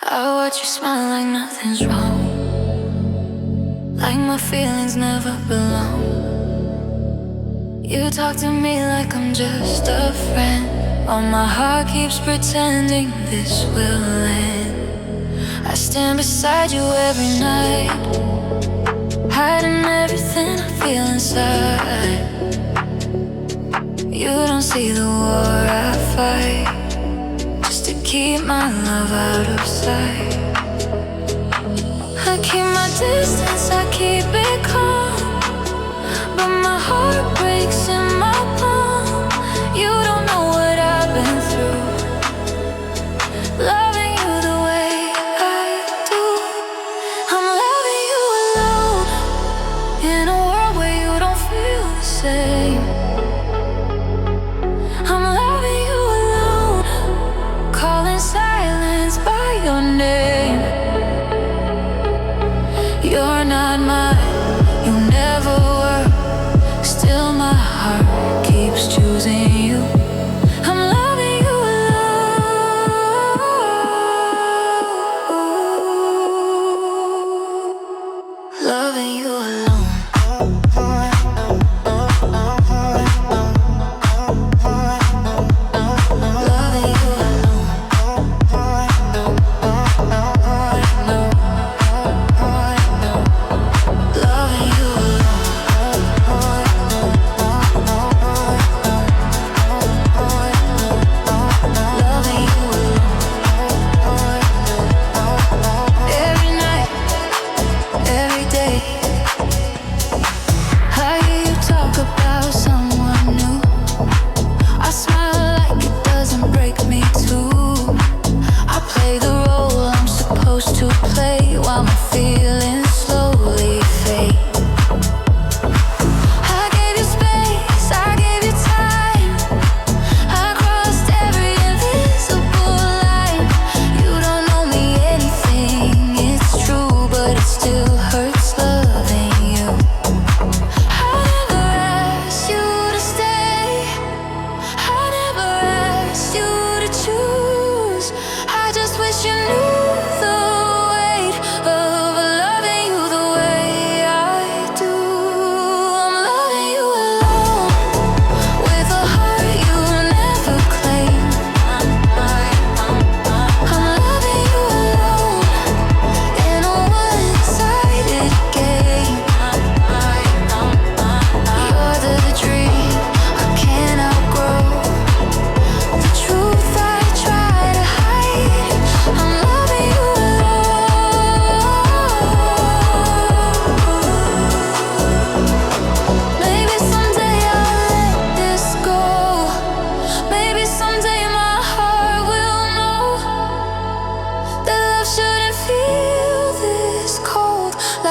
I watch you smile like nothing's wrong, like my feelings never belong. You talk to me like I'm just a friend, while my heart keeps pretending this will end. I stand beside you every night, hiding everything I feel inside. You don't see the war I fight, just to keep my love out of sight. I keep my distance, I keep it calm, but my heart breaks in my palm. You don't know what I've been through, loving you the way I do. I'm loving you alone, in a world where you don't feel the same. I'm loving you alone, calling silence by your name. You're not mine, you never were, still my heart keeps choosing you. I'm loving you alone, loving you alone. To play while my feelings slowly fade. I gave you space, I gave you time, I crossed every invisible line. You don't know me anything, it's true, but it still hurts loving you. I never asked you to stay, I never asked you to choose. I just wish you knew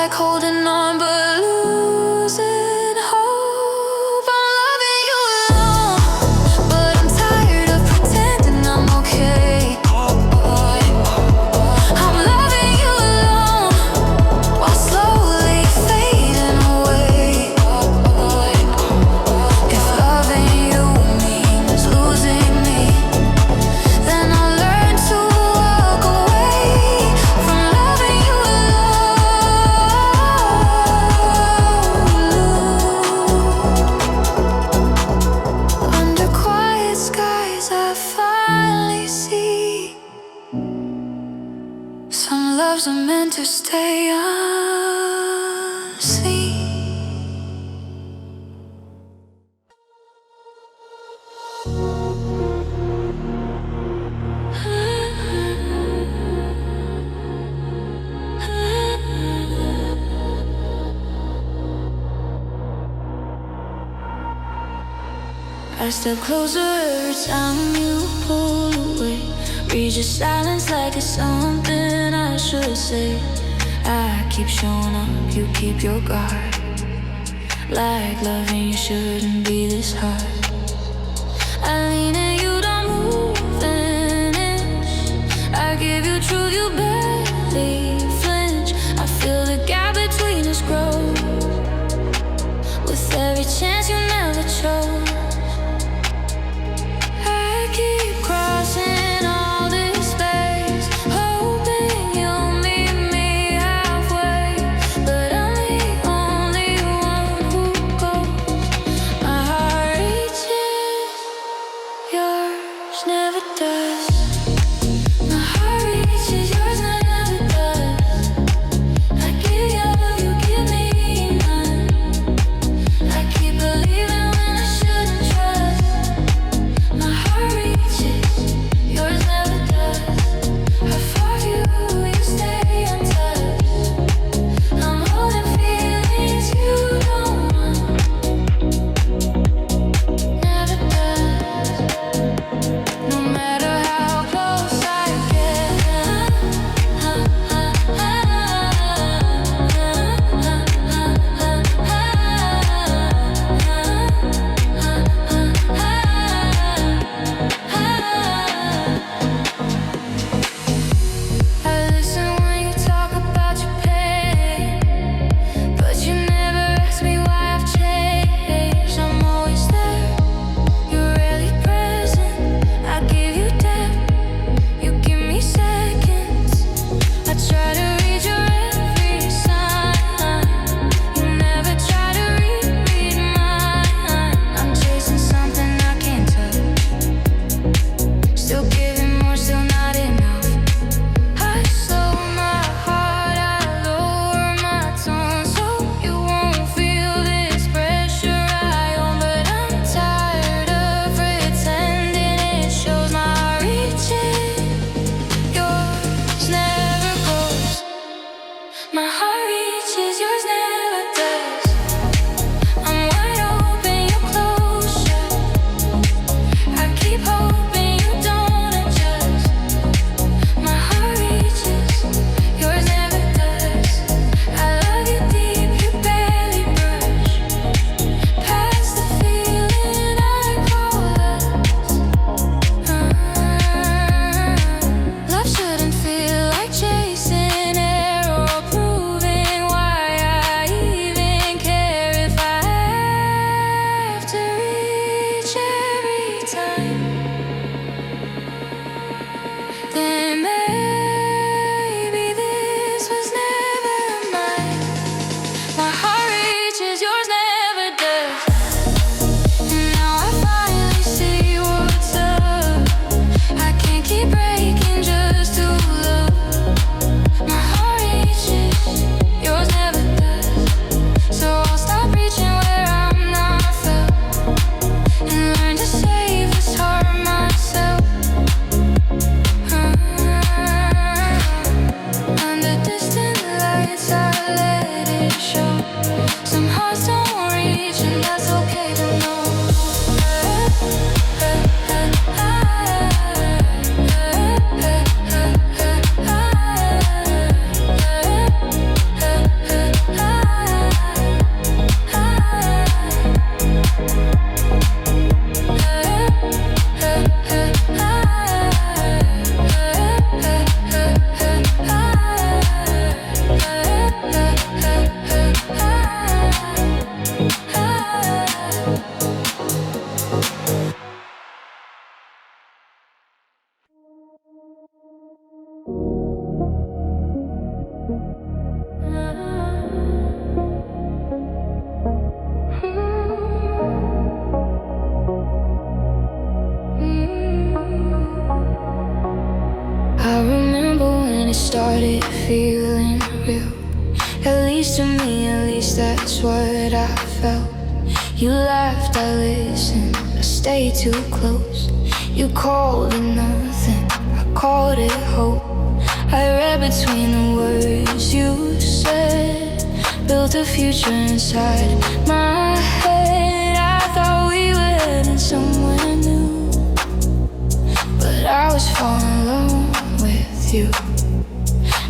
holding on but losing hope. I'm loving you alone, but I'm tired of pretending I'm okay. I'm loving you alone, while slowly fading away. If loving you means losing me, then I'll learn to walk away from loving you alone. Under quiet skies I finally see some loves are meant to stay unseen. I step closer every time you pull away. Read your silence like it's something I should say. I keep showing up, you keep your guard, like loving you shouldn't be this hard. I lean and you don't move an inch. I give you truth, you barely flinch. I feel the gap between us grow with every chance you never chose. I keep crossing all this space, hoping feeling real. At least to me, at least that's what I felt. You laughed, I listened, I stayed too close. You called it nothing, I called it hope. I read between the words you said, built a future inside my head. I thought we were heading somewhere new, but I was falling alone with you.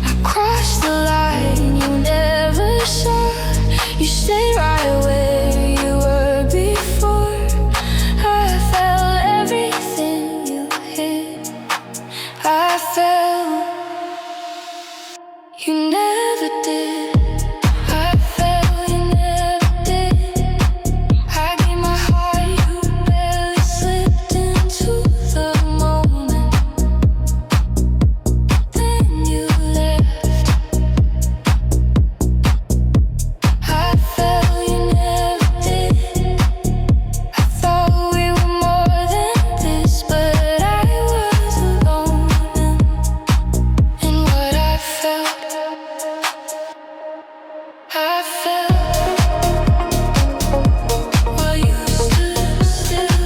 I crossed the line you never saw. You stayed right where you were before. I felt everything you hid. I felt you never did. I felt you never did. I gave my heart, you barely slipped into the moment. Then you left. I felt you never did. I thought we were more than this, but I was alone in what I felt. I felt while you stood still.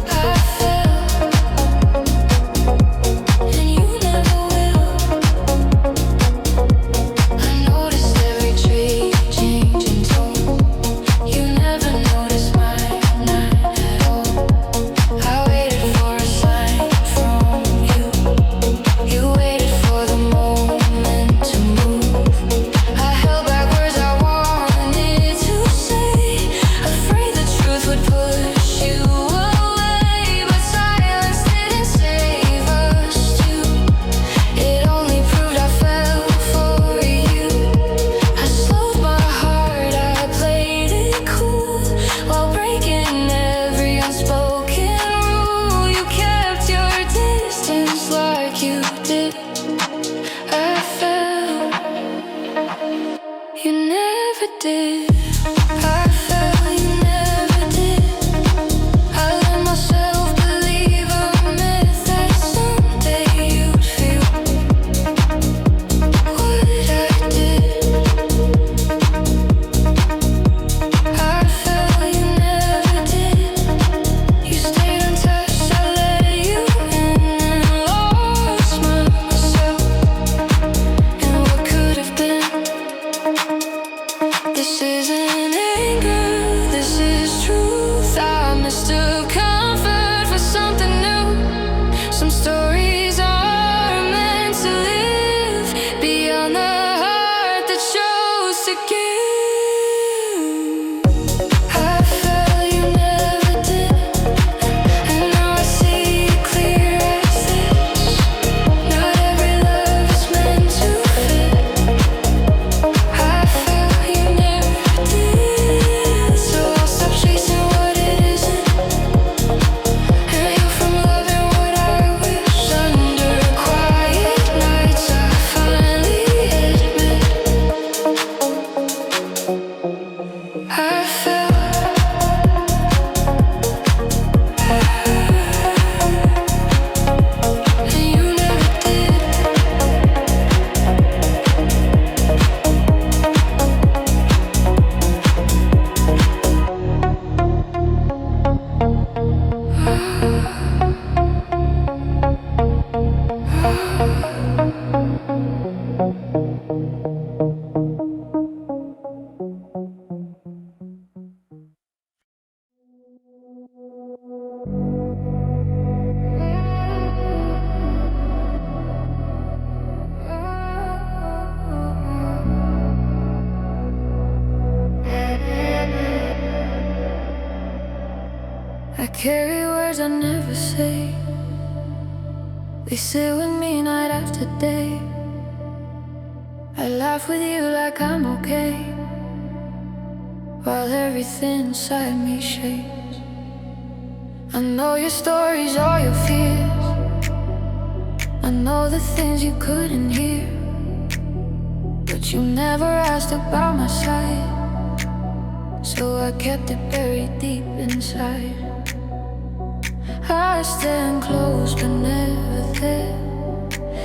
I felt, and you never will. I noticed every trait change in tone. You never noticed mine, not at all. I waited for a sign from you. You waited for the moment to move. I held back words I wanted to say, afraid the truth would push you away. But silence didn't save us two. It only proved I fell for you. I slowed my heart, I played it cool, while breaking every unspoken rule. You kept your distance like you did. I felt you never did. I felt you never did. I let myself believe a myth that someday you'd feel what I did. I felt you never did. You stayed untouched, I let you in and lost myself in what could have been. This isn't anger, this is truth. I mistook comfort for something new. Some stories are meant to live beyond the heart that chose to give. I felt you never did, and now I see it clear as this. Not every love is meant to fit. I felt you never did, so I'll stop chasing what it isn't, and heal from loving what I wish. Under quiet nights I finally admit I felt and you never did. I carry words I never say. They sit with me night after day. I laugh with you like I'm okay, while everything inside me shakes. I know your stories, all your fears. I know the things you couldn't hear, but you never asked about my side, so I kept it buried deep inside. I stand close but never there.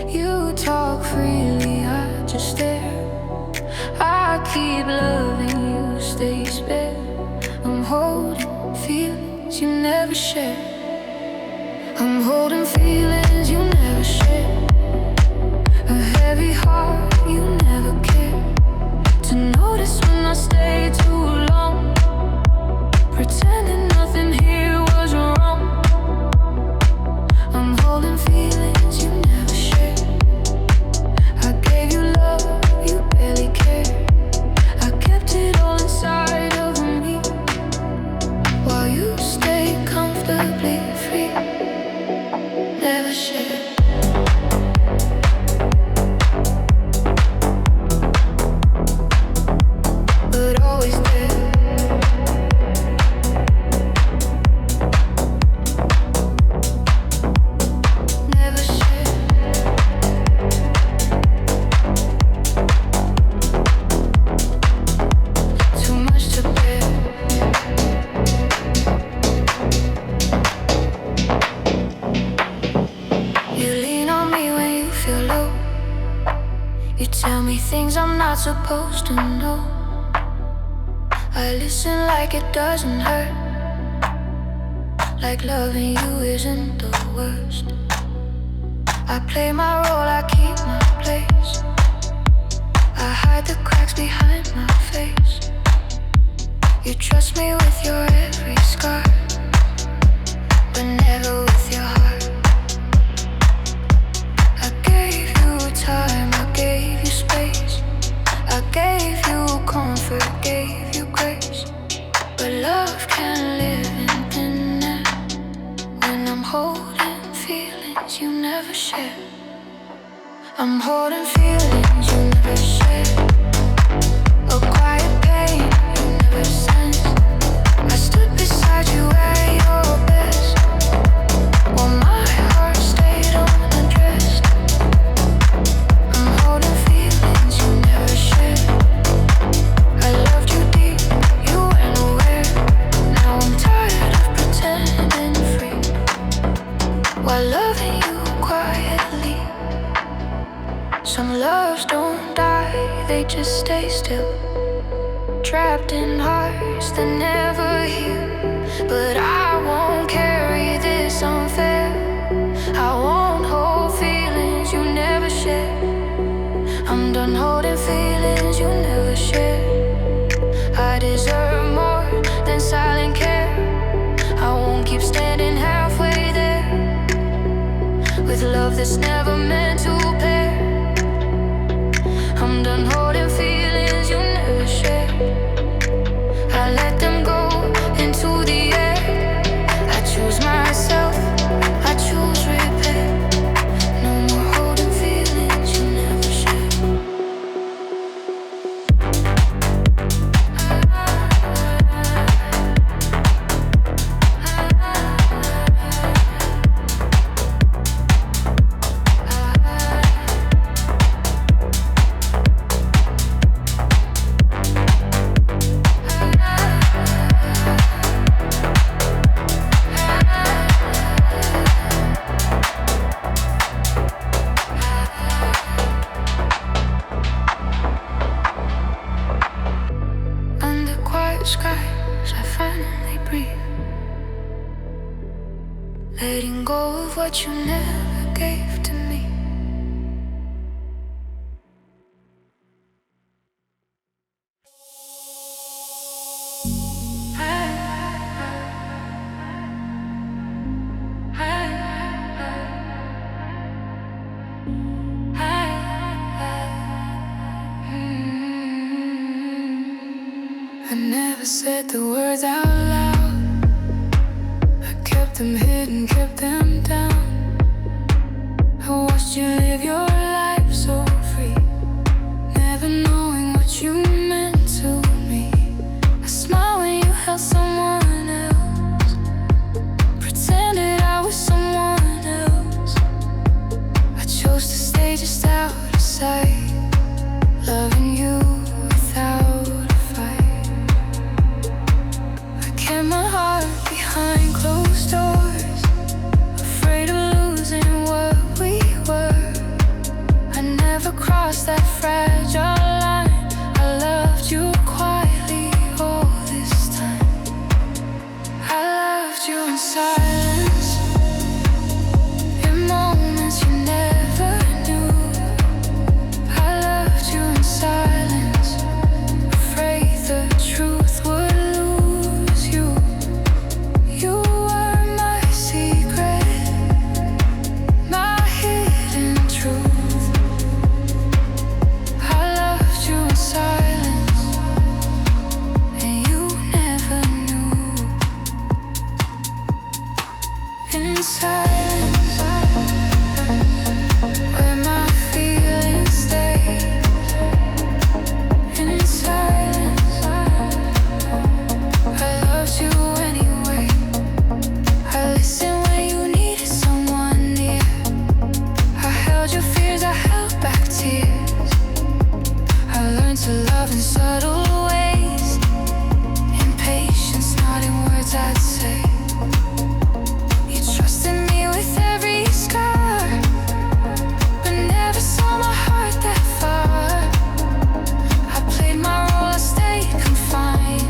You talk freely, I just stare. I keep loving you, stay spare. I'm holding feelings you never share. I'm holding feelings you never share. A heavy heart you never care to notice when I stay too long, pretending nothing here was wrong. I'm holding feelings you never share. I gave you love, you barely care. I kept it all inside of me while you stay comfortably free. Never share. But always there. Never share. Too much to bear. You lean on me when you feel low. You tell me things I'm not supposed to know. I listen like it doesn't hurt, like loving you isn't the worst. I play my role, I keep my place. I hide the cracks behind my face. You trust me with your every scar, but never with your heart. I gave you time, I gave you space. I gave you comfort, gave you grace. But love can't live in thin air when I'm holding feelings you never share. I'm holding feelings you never share. A quiet pain you never sense. I stood beside you at your best while my heart stayed unaddressed. I'm holding feelings you never share. I loved you deep, you weren't aware. Now I'm tired of pretending free while loving you quietly. Some loves don't die, they just stay still, trapped in hearts that never heal. But I won't carry this unfair. I won't hold feelings you never share. I'm done holding feelings you never share. I deserve more than silent care. I won't keep standing halfway there with love that's never meant to pair. I'm done holding feelings you never share. I let them go into the air. I choose myself, I choose repair. No more holding feelings you never share. Under quiet skies, I finally breathe, letting go of what you never gave to me. I never said the words out loud. I kept them hidden, kept them down. I watched you live your life so free, never knowing what you meant to me. I smiled when you held someone else, pretended I was someone else. I chose to stay just out of sight, loving you without a fight. I kept my heart behind closed doors, afraid of losing what we were. cross that fragile line. I loved you quietly all this time. I loved you in silence, in moments you never knew. I loved you in silence, afraid the truth would lose you. You were my secret, my hidden truth. I loved you in silence, and you never knew. In silence, where my feelings stay. In silence, I loved you anyway. I listened when you needed someone near. I held your fears, I held back tears. I learned to love in subtle ways, in patience, not in words I'd say. You trusted me with every scar, but never saw my heart that far. I played my role, I stayed confined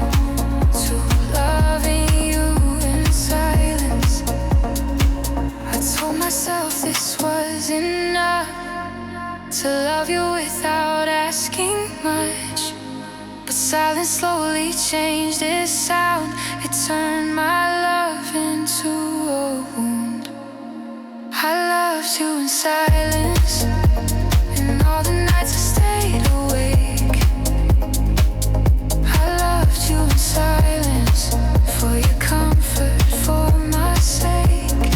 to loving you in silence. I told myself this was enough, to love you without asking much. But silence slowly changed its sound. It turned my love into a wound. I loved you in silence, and all the nights I stayed awake. I loved you in silence, for your comfort, for my sake.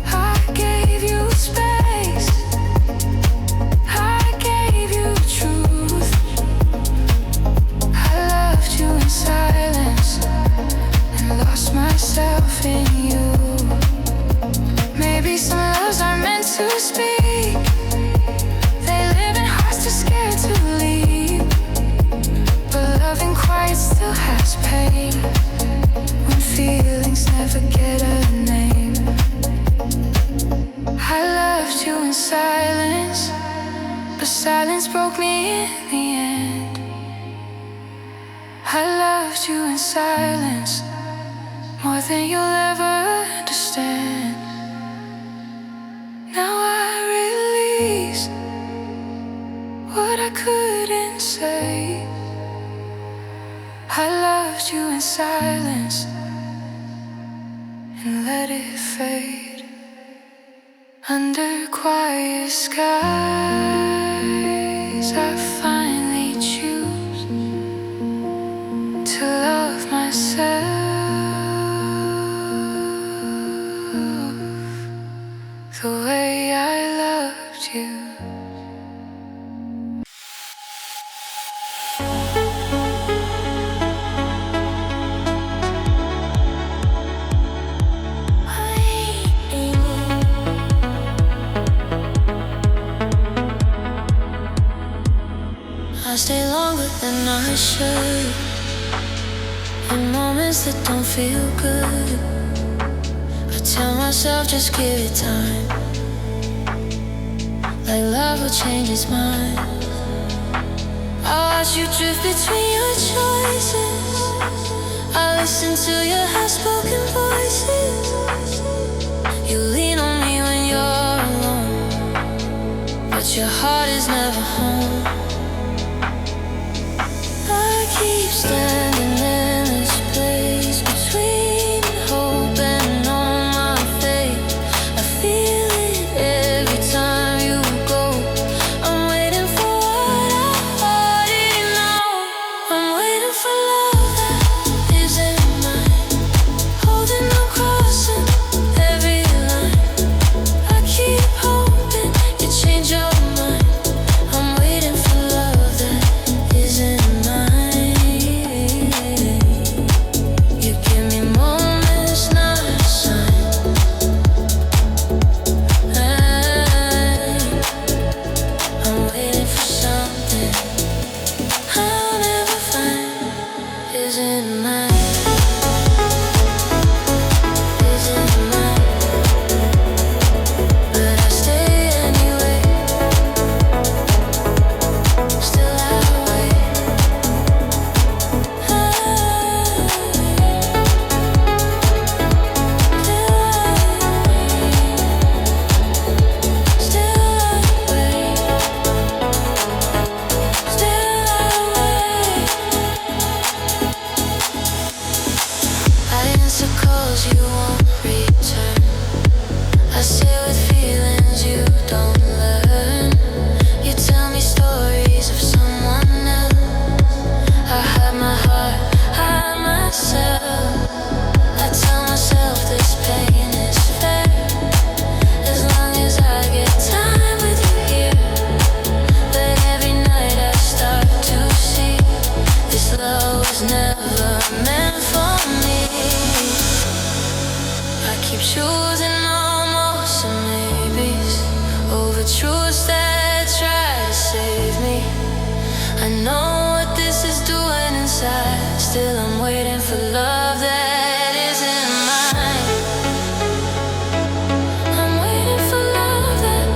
I gave you space, I gave you truth. I loved you in silence, and lost myself in you. Maybe some loves are meant to speak. They live in hearts too scared to leave. But loving quiet still has pain, when feelings never get a name. I loved you in silence, but silence broke me in the end. I loved you in silence, more than you'll ever understand. Now I release what I couldn't say. I loved you in silence, and let it fade. Under quiet skies, I finally choose to love myself the way I loved you. I stay longer than I should, in moments that don't feel good. I tell myself just give it time, like love will change its mind. I watch you drift between your choices, I listen to your half-spoken voices. You lean on me when you're alone, but your heart is never home. I keep standing in this place between hope and all my faith. I feel it every time you go. I'm waiting for what I already know. I'm waiting for love that isn't mine, holding on, crossing every line. I keep hoping you change your mind. I'm waiting for love that isn't mine. choosing almost some maybes over truths that try to save me. I know what this is doing inside. Still I'm waiting for love that isn't mine. I'm waiting for love that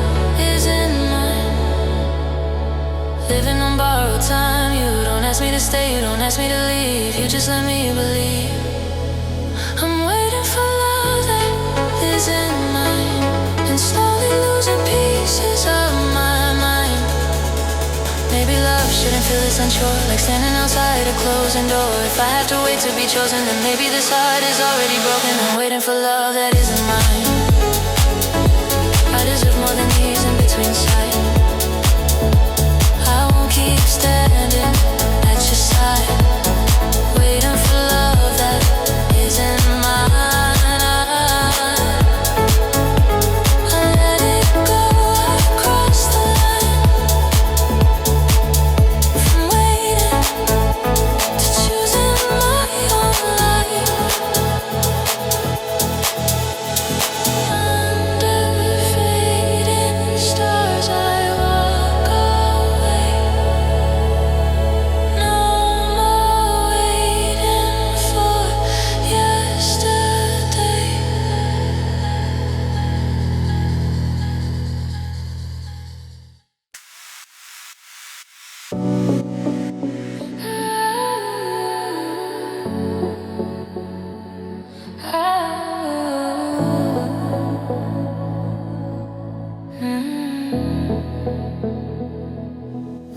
isn't mine. Living on borrowed time. You don't ask me to stay, you don't ask me to leave. You just let me believe. I'm waiting for love that isn't mine, and slowly losing pieces of my mind. Maybe love shouldn't feel this unsure, like standing outside a closing door. If I have to wait to be chosen, then maybe this heart is already broken. I'm waiting for love that isn't mine. I deserve more than these in between sight. I won't keep standing at your side, waiting for love that isn't mine. I let it go, I crossed the line. From waiting to choosing my own life. Under fading stars I walk away. No more waiting for yesterday.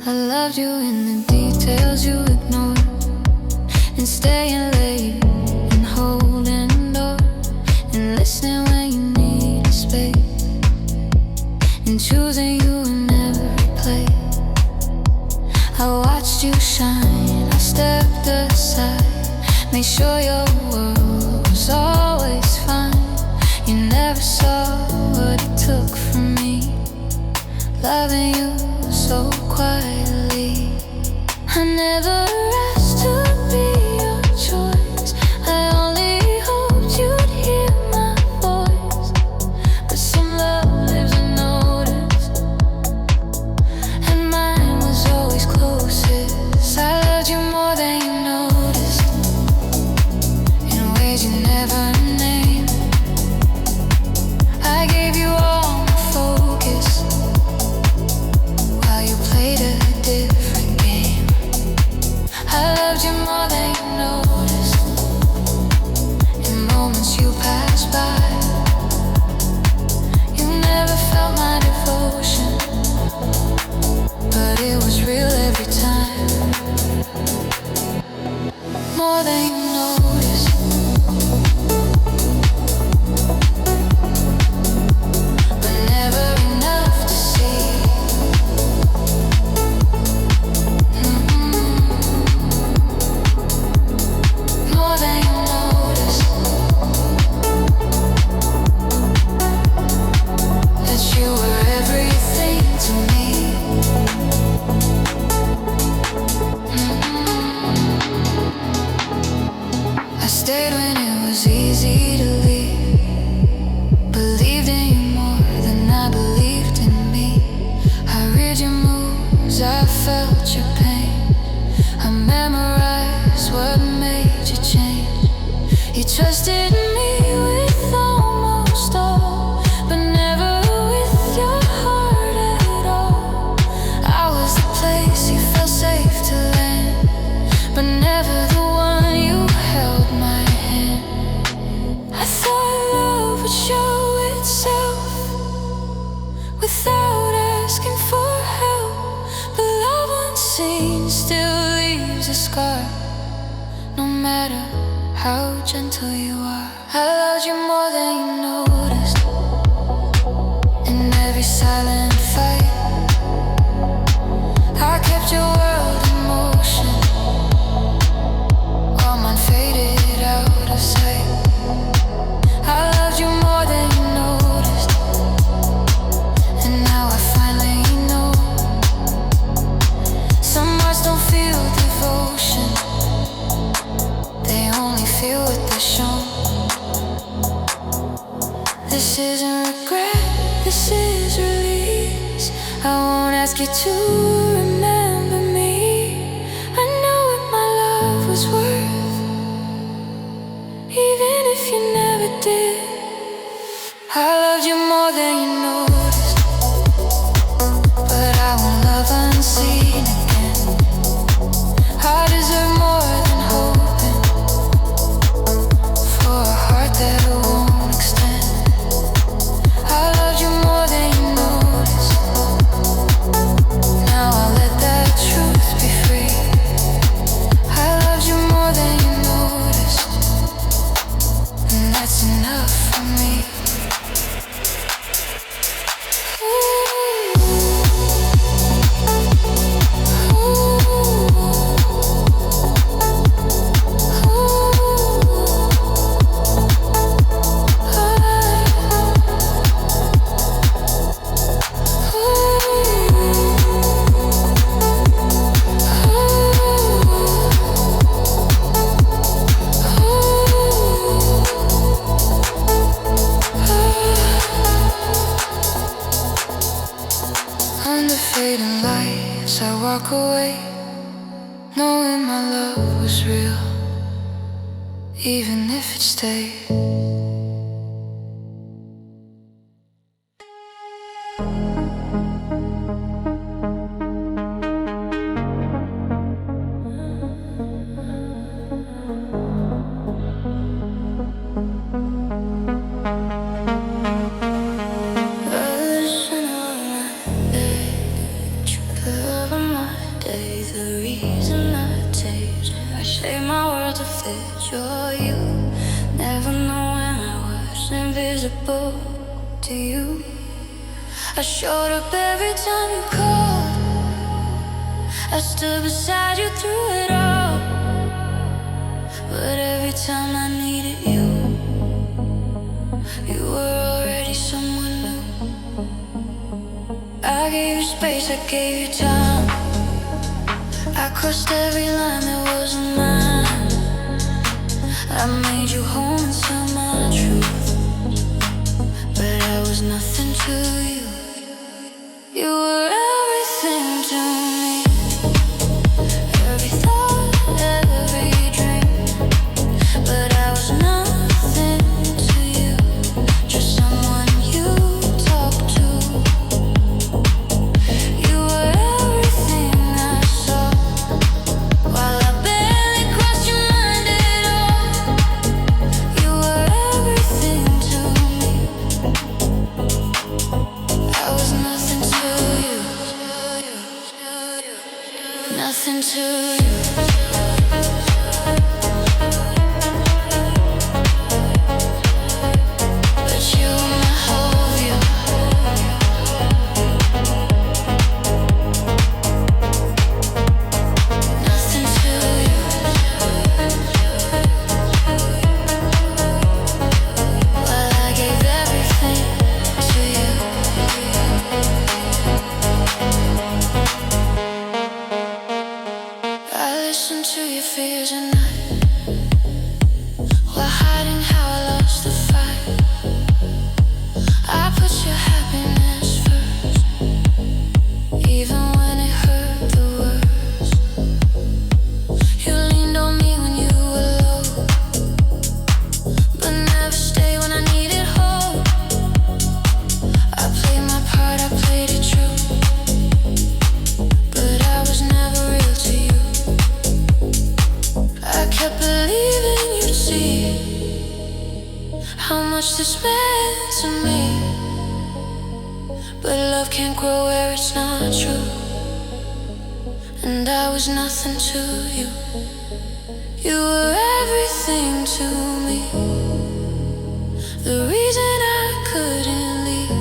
I loved you in the details you ignored, and staying late and holding door, and listening when you needed space, and choosing you in every play. I watched you shine, I stepped aside, made sure your world was always fine. You never saw what it took from me, loving you so quietly. I never asked to be your choice, I only hoped you'd hear my voice. But some love lives unnoticed, and mine was always closest. I loved you more than you noticed, in ways you never named. I gave you all my focus, while you played a different game. I loved you more than you noticed, in moments you passed by. You never felt my devotion, but it was real every time. More than you noticed, but never enough to see. More than you noticed, that you were everything to me. I stayed when it was easy to leave, believed in you more than I believed in me. I read your moves, I felt your pain, I memorized what made you change. You trusted me with almost all, but never with your heart at all. I was the place you felt safe to land, but never the one you held my hand. I thought love would show itself without asking for help, but love unseen still leaves a scar, no matter how gentle you are. I loved you more than you noticed, in every silent fight. I kept your world in motion, while mine faded out of sight. I loved you more than you noticed, and now I finally know. Some hearts don't feel devotion, they only feel what they're shown. ask you to remember me. I know what my love was worth, even if you never did. I loved you more than you noticed, but I won't love unseen again. I deserve more than hoping for a heart that won't extend. I loved you more than you noticed. Now I'll let that truth be free. I loved you more than you noticed, and that's enough for me. Under fading lights, I walk away, knowing my love was real, even if it stayed. You're you, never knowing I was invisible to you. I showed up every time you called, I stood beside you through it all. But every time I needed you, you were already someone new. I gave you space, I gave you time, I crossed every line that wasn't mine. I made you home and saw my truth, but I was nothing to you. You were everything to me, every thought, every dream, but I was nothing to you, just someone you talk to. You were everything I saw, while I barely crossed your mind at all. You were everything to me, I was nothing to you, nothing to you. But you were my whole view. Nothing to you. Well, I gave everything to you. I listened to your fears at night, while hiding how I lost the fight. I put your happiness first, even when it hurt the worst. You leaned on me when you were low, but never stayed when I needed hope. I played my part, I played it true, but I was never real to you. I kept believing you'd see how much this meant to me, but love can't grow where it's not true, and I was nothing to you. You were everything to me, the reason I couldn't leave,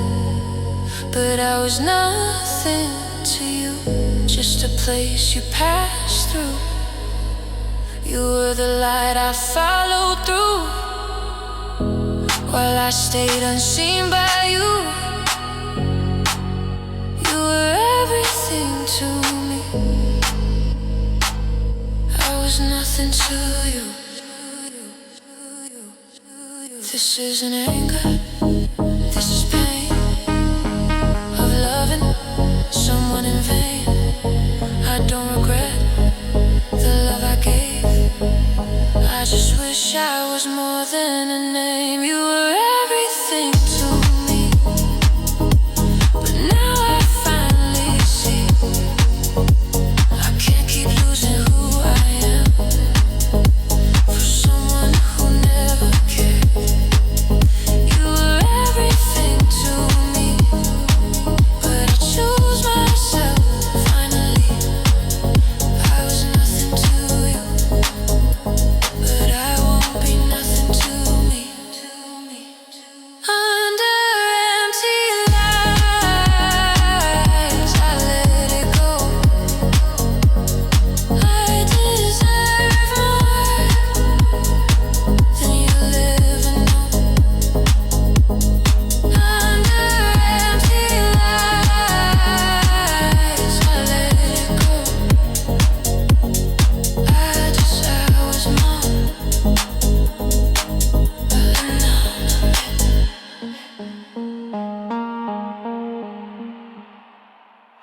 but I was nothing to you, just a place you passed through. You were the light I followed through, while I stayed unseen by you. You were everything to me, I was nothing to you. This isn't anger, this is pain of loving someone in nothing to name you